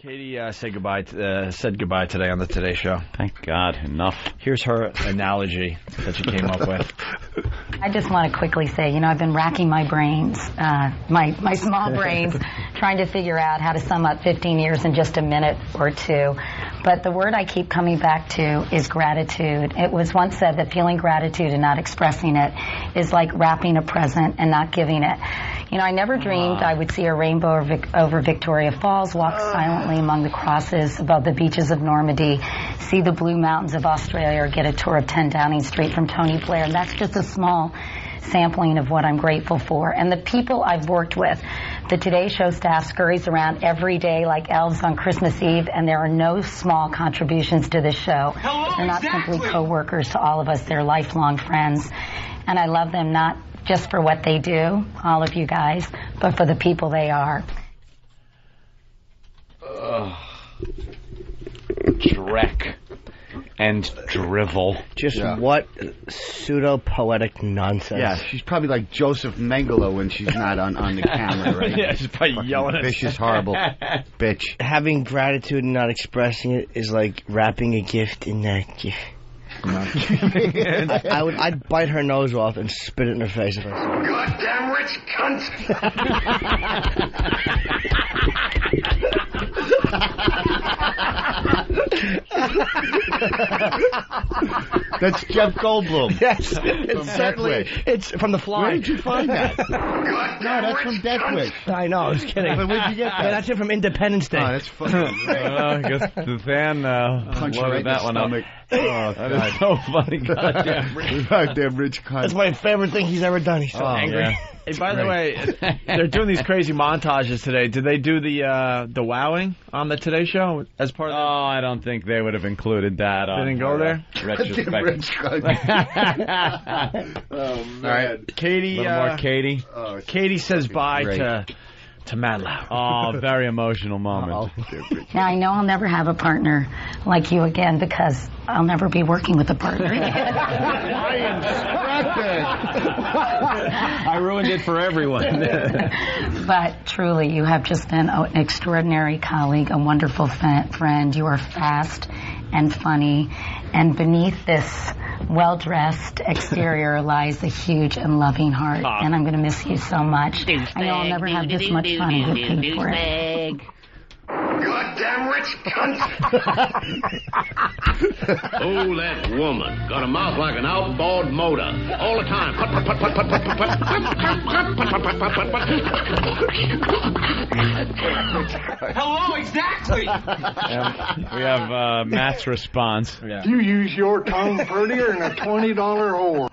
Katie said goodbye today on the Today Show. Thank God. Enough. Here's her analogy that she came up with. I just want to quickly say, I've been racking my brains, my small brains, trying to figure out how to sum up 15 years in just a minute or two. But the word I keep coming back to is gratitude. It was once said that feeling gratitude and not expressing it is like wrapping a present and not giving it. I never dreamed I would see a rainbow over Victoria Falls, walk silently among the crosses above the beaches of Normandy, see the Blue Mountains of Australia, or get a tour of 10 Downing Street from Tony Blair. And that's just a small sampling of what I'm grateful for. And the people I've worked with, the Today Show staff scurries around every day like elves on Christmas Eve, and there are no small contributions to this show. They're not simply co-workers to all of us, they're lifelong friends. And I love them not just for what they do, all of you guys, but for the people they are. Dreck and drivel. Just what pseudo-poetic nonsense. Yeah, she's probably like Joseph Mengele when she's not on the camera, right? Yeah, she's probably Fucking yelling at vicious, horrible bitch. Having gratitude and not expressing it is like wrapping a gift in that gift. I'd bite her nose off and spit it in her face if I saw it. Goddamn rich cunt! That's Jeff Goldblum. Yes, it's certainly. It's from The Fly. Where did you find that? No, that's from Death Wish. I know, I was kidding. But where'd you get that? Yeah, that's it from Independence Day. Oh, that's funny. I guess the fan Punch her right in that the one stomach. up. Oh, That is so funny. Goddamn rich cunt. That's my favorite thing he's ever done. He's so angry. Yeah. Hey, by the way, they're doing these crazy montages today. Did they do the wowing on the Today Show as part of Oh, I don't think they would have included that. They didn't go there? Goddamn rich cunt. Oh, man. All right, Katie. A little more Katie. Oh, Katie says bye great. to Matt Lauer. Oh, very emotional moment. Now, I know I'll never have a partner like you again because I'll never be working with a partner. I ruined it for everyone. But truly, you have just been an extraordinary colleague, a wonderful friend. You are fast and funny, and beneath this well-dressed exterior lies a huge and loving heart, and I'm going to miss you so much. I know I'll never have this much fun and get paid for it. Goddamn rich cunt! Oh, that woman. Got a mouth like an outboard motor. All the time. Put, put, put, put, put, put, put, put, put, put, put, put. Hello, exactly! We have Matt's response. Yeah. You use your tongue prettier than a $20 whore.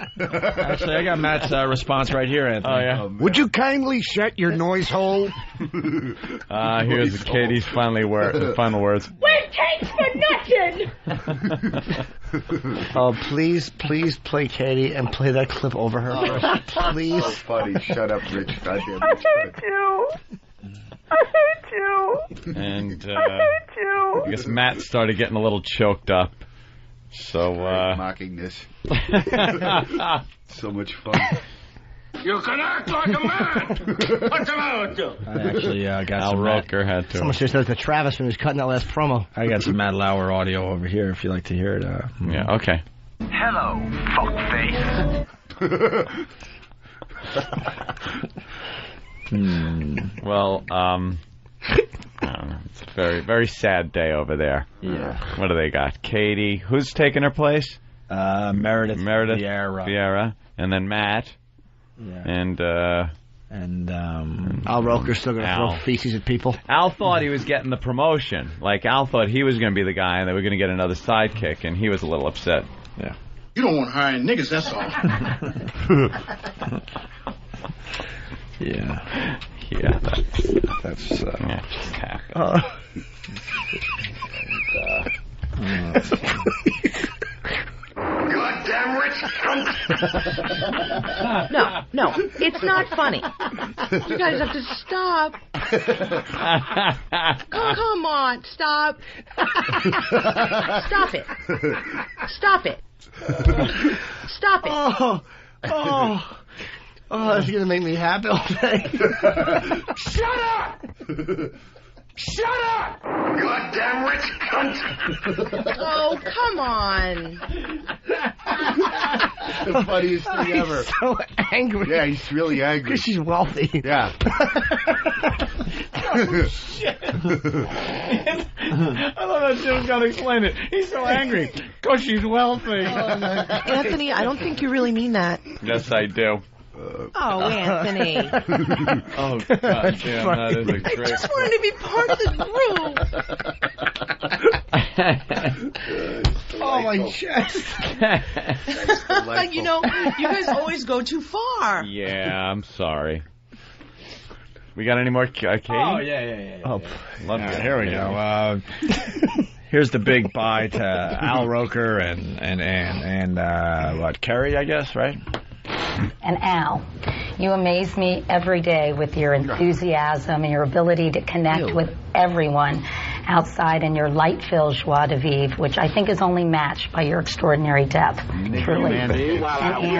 Actually, I got Matt's response right here, Anthony. Oh, yeah. Would you kindly shut your noise hole? Here's Katie's final words. We're cakes for nothing! Oh, please play Katie and play that clip over her first. Please. So funny. Shut up, Rich. Goddamn I rich hate cunt. you. I hate you. And I hate you. I guess Matt started getting a little choked up. So, mocking this. So much fun. You can act like a man! What's the matter with you? I actually got Al some Roker had to. Someone just said to Travis when he was cutting that last promo. I got some Matt Lauer audio over here if you'd like to hear it. Yeah, okay. Hello, fuckface. Well, I don't know. It's a very, very sad day over there. Yeah. What do they got? Katie. Who's taking her place? Meredith Vieira. And then Matt. Yeah. And Al Roker's still going to throw feces at people. Al thought he was getting the promotion. Like, Al thought he was going to be the guy and they were going to get another sidekick, and he was a little upset. Yeah. You don't want hiring niggas, that's all. Yeah. Yeah, That's yeah, just happened. Goddamn rich cunt! No, it's not funny. You guys have to stop. Come on, stop. Stop it. Stop it. Stop it. Oh, that's going to make me happy all day. Shut up! Shut up! goddamn rich cunt. Oh, come on. The funniest thing ever. He's so angry. Yeah, he's really angry. Because she's wealthy. Yeah. Oh, shit. I love that Jim's got to explain it. He's so angry because she's wealthy. Anthony, I don't think you really mean that. Yes, I do. Oh, Anthony. Oh, God damn, that is a I great... just wanted to be part of the group. Oh, my chest. You know, you guys always go too far. Yeah, I'm sorry. We got any more, Katie? Oh, yeah. Oh, Love All right, it. here we go. Here's the big bye to Al Roker and what, Kerry, I guess, right? And Al, you amaze me every day with your enthusiasm and your ability to connect with everyone outside and your light-filled joie de vivre, which I think is only matched by your extraordinary depth. Truly. And Anne,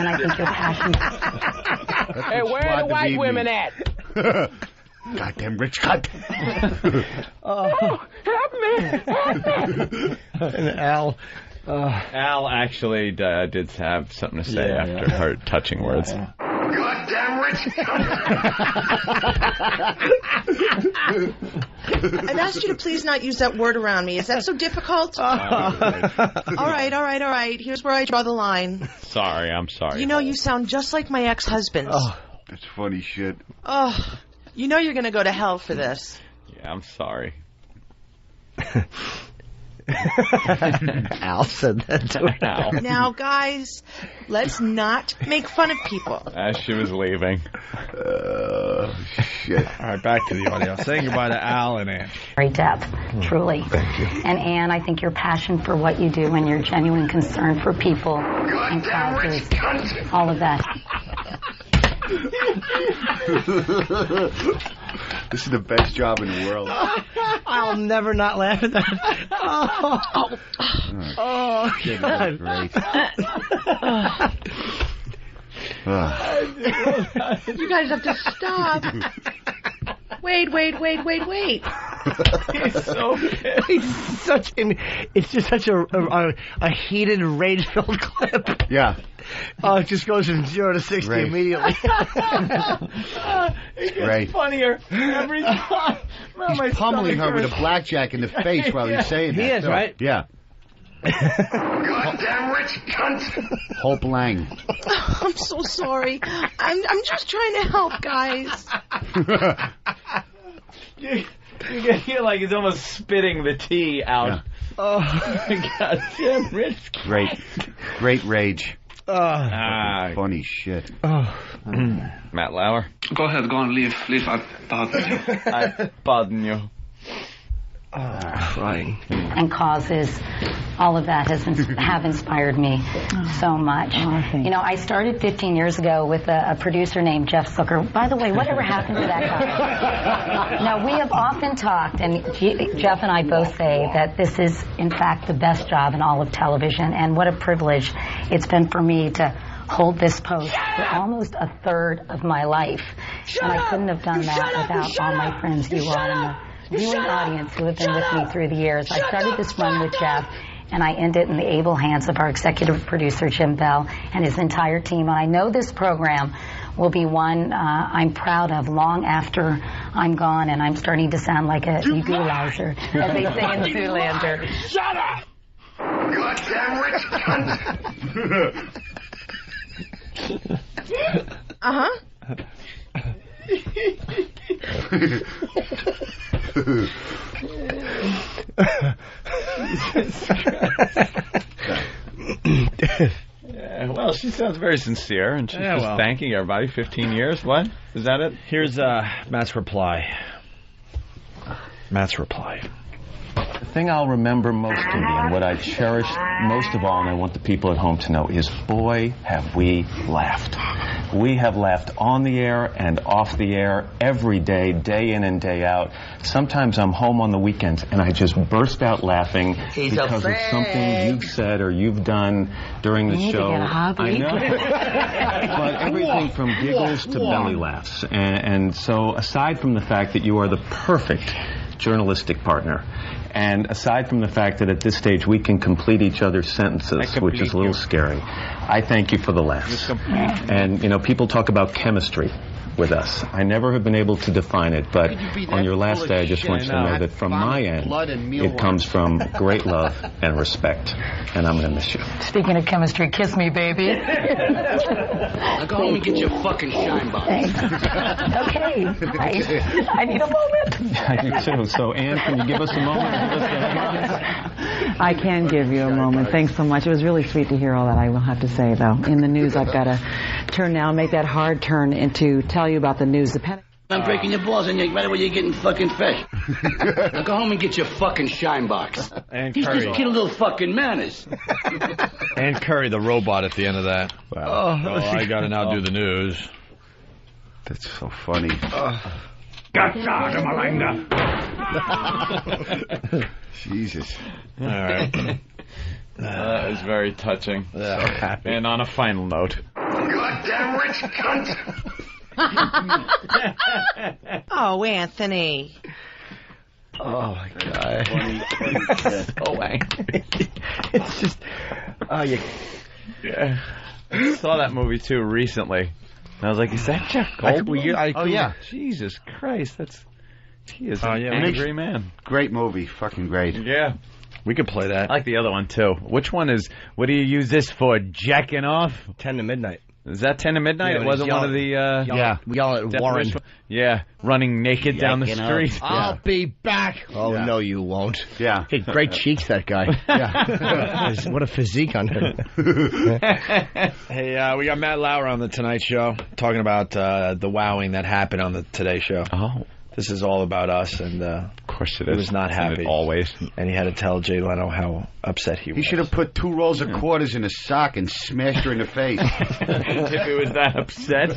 I think your passion... Hey, where are the white women at? Goddamn rich cunt. Help me! and Al... Al actually did have something to say after her touching words. Goddamn rich cunt! I've asked you to please not use that word around me. Is that so difficult? All right. Here's where I draw the line. Sorry, I'm sorry. You know, you sound just like my ex-husband. Oh, that's funny shit. Oh, you know you're going to go to hell for this. Yeah, I'm sorry. Al said that to Al. Now, guys, let's not make fun of people. As she was leaving. Shit. All right, back to the audio. Saying goodbye to Al and Ann. Great depth, truly. Thank you. And Anne, I think your passion for what you do and your genuine concern for people and causes, all of that. This is the best job in the world. I'll never not laugh at that. Oh, Shit, God. that's great. You guys have to stop. Wait. He's so pissed. It's just such a heated, rage-filled clip. Yeah. Oh, it just goes from 0 to 60 Right. immediately. It gets Right. funnier every time. He's pummeling her with a blackjack in the face while he's saying that. He is, too. right? Yeah. Goddamn rich cunt! Hope Lang. I'm so sorry. I'm just trying to help, guys. You can hear like he's almost spitting the tea out. Yeah. Oh, Goddamn rich. Great rage. Funny shit. Matt Lauer. Go ahead, go on, leave. I pardon you. crying. And causes, all of that have inspired me so much. You know, I started 15 years ago with a producer named Jeff Zucker. By the way, whatever happened to that guy? Now, we have often talked, and Jeff and I both say that this is, in fact, the best job in all of television, and what a privilege it's been for me to hold this post for almost a third of my life. And I couldn't have done that without all my friends, you all, and the viewing audience who have been with me through the years. I started this run with Jeff, and I end it in the able hands of our executive producer, Jim Bell, and his entire team. And I know this program will be one I'm proud of long after I'm gone, and I'm starting to sound like a equalizer, as they say in Zoolander. Shut up! Goddamn rich cunt! Uh-huh. Yeah, well, she sounds very sincere, and she's just thanking everybody. 15 years? What? Is that it? Here's Matt's reply. The thing I'll remember most of me and what I cherish most of all, and I want the people at home to know, is boy, have we laughed. We have laughed on the air and off the air every day, day in and day out. Sometimes I'm home on the weekends and I just burst out laughing because of something you've said or you've done during the show. I know. But everything from giggles to belly laughs. And so aside from the fact that you are the perfect journalistic partner. And aside from the fact that at this stage we can complete each other's sentences, which is a little scary, I thank you for the laughs. And, you know, people talk about chemistry with us. I never have been able to define it, but on your last day, I just want you to know that from my end, it comes from great love and respect, and I'm going to miss you. Speaking of chemistry, kiss me, baby. Now go home and get your fucking shine box. Okay. I need a moment. I do too. So, Ann, can you give us a moment? Give us the headlines? I can give you a moment. Thanks so much. It was really sweet to hear all that, I will have to say, though. In the news, I've got to turn now, make that hard turn into tell you about the news. The I'm breaking your balls and you're right away you're getting fucking fish. Now go home and get your fucking shine box. And He's Curry. just kid a little fucking manners. And Curry, the robot at the end of that. Wow. Oh, I gotta now do the news. That's so funny. Jesus. All right. That is very touching. Yeah. And on a final note. Goddamn rich cunt! Oh, Anthony. Oh my God. So angry. It's just, oh, you. Yeah. I saw that movie too recently. And I was like, is that Jeff Goldblum? Oh, yeah. Jesus Christ, he is Oh, an yeah, angry man. Great movie. Fucking great. Yeah. We could play that. I like the other one too. Which one is, what do you use this for, jacking off? 10 to midnight. Is that 10 to midnight? Yeah, It wasn't one of the, Yeah, we yell at Warren. Yeah, running naked down the street. I'll be back. Oh, no, you won't. Yeah. Hey, great cheeks, that guy. Yeah. What a physique on him. Hey, we got Matt Lauer on the Tonight Show talking about the wowing that happened on the Today Show. Oh. This is all about us, and Of course it is. he was not Isn't it happy. always. And he had to tell Jay Leno how upset he was. He should have put 2 rolls of quarters in a sock and smashed her in the face. If he was that upset.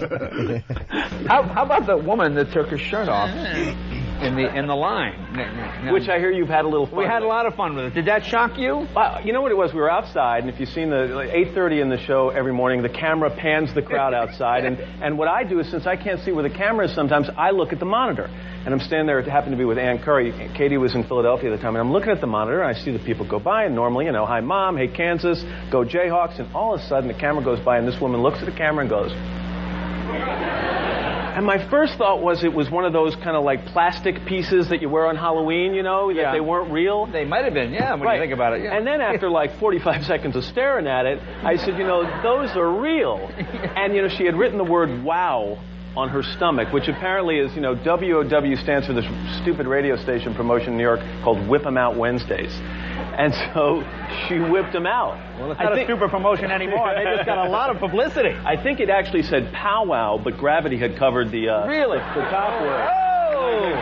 How about the woman that took her shirt off in the line? Which I hear you've had a little fun We had with. a lot of fun with it. Did that shock you? You know what it was? We were outside, and if you've seen the 8:30 in the show every morning, the camera pans the crowd outside, and what I do is, since I can't see where the camera is sometimes, I look at the monitor. And I'm standing there, it happened to be with Ann Curry. Katie was in Philadelphia at the time, and I'm looking at the monitor, and I see the people go by, and normally, you know, hi Mom, hey Kansas, go Jayhawks, and all of a sudden the camera goes by, and this woman looks at the camera and goes... And my first thought was it was one of those kind of like plastic pieces that you wear on Halloween, you know, that they weren't real. They might have been, yeah, when you think about it. Yeah. And then after like 45 seconds of staring at it, I said, you know, those are real. And, you know, she had written the word wow on her stomach, which apparently is, you know, WOW stands for this stupid radio station promotion in New York called Whip 'em Out Wednesdays. And so she whipped him out. Well, it's not a stupid promotion anymore. They just got a lot of publicity. I think it actually said powwow, but gravity had covered the really the top word. Oh!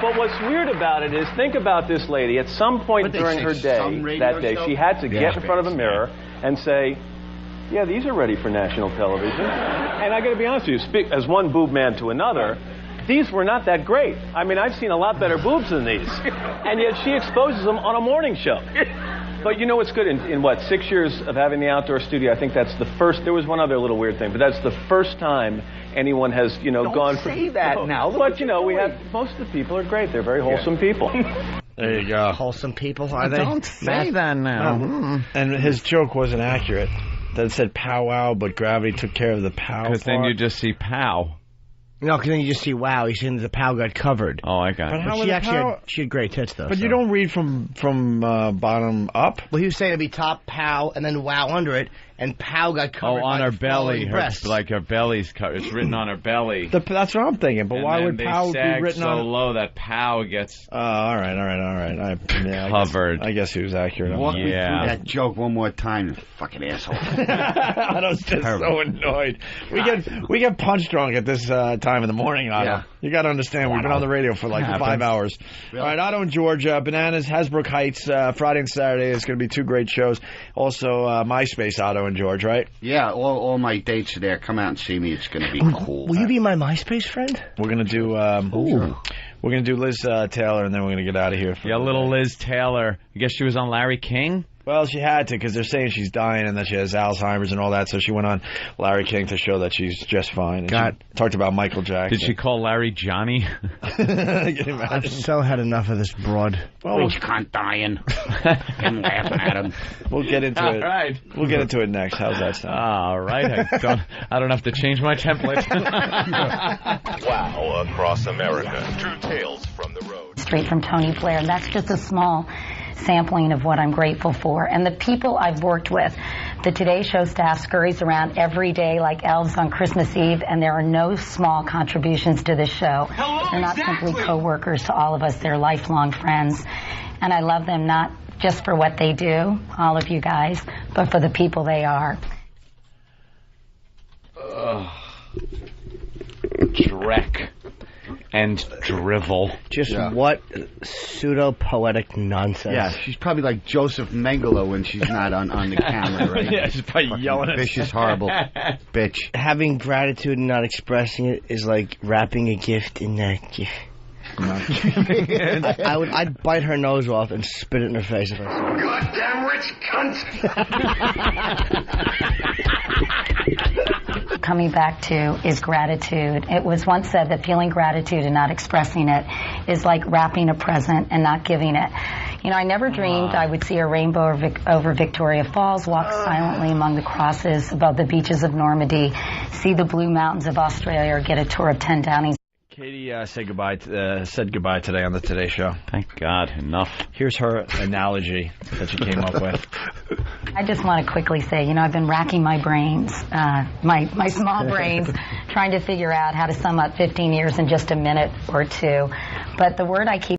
But what's weird about it is, think about this lady. At some point during her day, that day, she had to get in front of a mirror and say, yeah, these are ready for national television. And I got to be honest with you, as one boob man to another, these were not that great. I mean, I've seen a lot better boobs than these. And yet she exposes them on a morning show. But you know what's good? In what, 6 years of having the outdoor studio, I think that's the first, there was one other little weird thing, but that's the first time anyone has, you know, gone... Don't say that now. But, you know, we have, most of the people are great. They're very wholesome people. There you go. Wholesome people, are they? Don't say that now. No. And his joke wasn't accurate. That it said powwow, but gravity took care of the pow. Because then you just see pow. No, because then you just see, wow, he's saying the pow got covered. Oh, I got it. But how But would she the actually pow... had, she had great tits, though. But so. you don't read from bottom up? Well, he was saying it'd be top pow and then wow under it, and pow got covered. Oh, on by her the belly. flowing breasts. Like her belly's covered. It's written on her belly. That's what I'm thinking, but And why then would they pow be sag written so on... low that pow gets all right. covered. I guess he was accurate. Walk me through Yeah. that joke one more time, you fucking asshole. I was just so annoyed. We get punch drunk at this time in the morning, Otto. Yeah. You got to understand, we've been on the radio for like 5 hours. Really? All right, Otto and George, Bananas, Hasbrook Heights, Friday and Saturday. It's going to be 2 great shows. Also, MySpace, Otto and George, right? Yeah, all my dates are there. Come out and see me. It's going to be cool. Will you be my MySpace friend? We're going to do... We're going to do Liz Taylor, and then we're going to get out of here. Yeah, little Liz Taylor. I guess she was on Larry King? Well, she had to because they're saying she's dying and that she has Alzheimer's and all that. So she went on Larry King to show that she's just fine. And she talked about Michael Jackson. Did she call Larry Johnny? I've so had enough of this broad. Oh, he's cunt dying. I'm laughing at him. We'll get into it. Right. We'll get into it next. How's that sound? All right. I don't have to change my template. Wow, across America. True tales from the road. Straight from Tony Blair. That's just a small sampling of what I'm grateful for. And the people I've worked with. The Today Show staff scurries around every day like elves on Christmas Eve, and there are no small contributions to this show. They're not simply co-workers to all of us. They're lifelong friends. And I love them not just for what they do, all of you guys, but for the people they are. Dreck and drivel. Just what pseudo-poetic nonsense. Yeah, she's probably like Joseph Mengele when she's not on the camera, right? Yeah, she's probably yelling at vicious, horrible bitch. Having gratitude and not expressing it is like wrapping a gift in that gift. I'd bite her nose off and spit it in her face if I saw it. Goddamn rich cunt! Coming back to is gratitude. It was once said that feeling gratitude and not expressing it is like wrapping a present and not giving it. You know, I never dreamed I would see a rainbow over Victoria Falls, walk silently among the crosses above the beaches of Normandy, see the blue mountains of Australia, or get a tour of 10 Downings. Katie said goodbye today on the Today Show. Thank God, enough. Here's her analogy that she came up with. I just want to quickly say, you know, I've been racking my brains, my small brains, trying to figure out how to sum up 15 years in just a minute or two. But the word I keep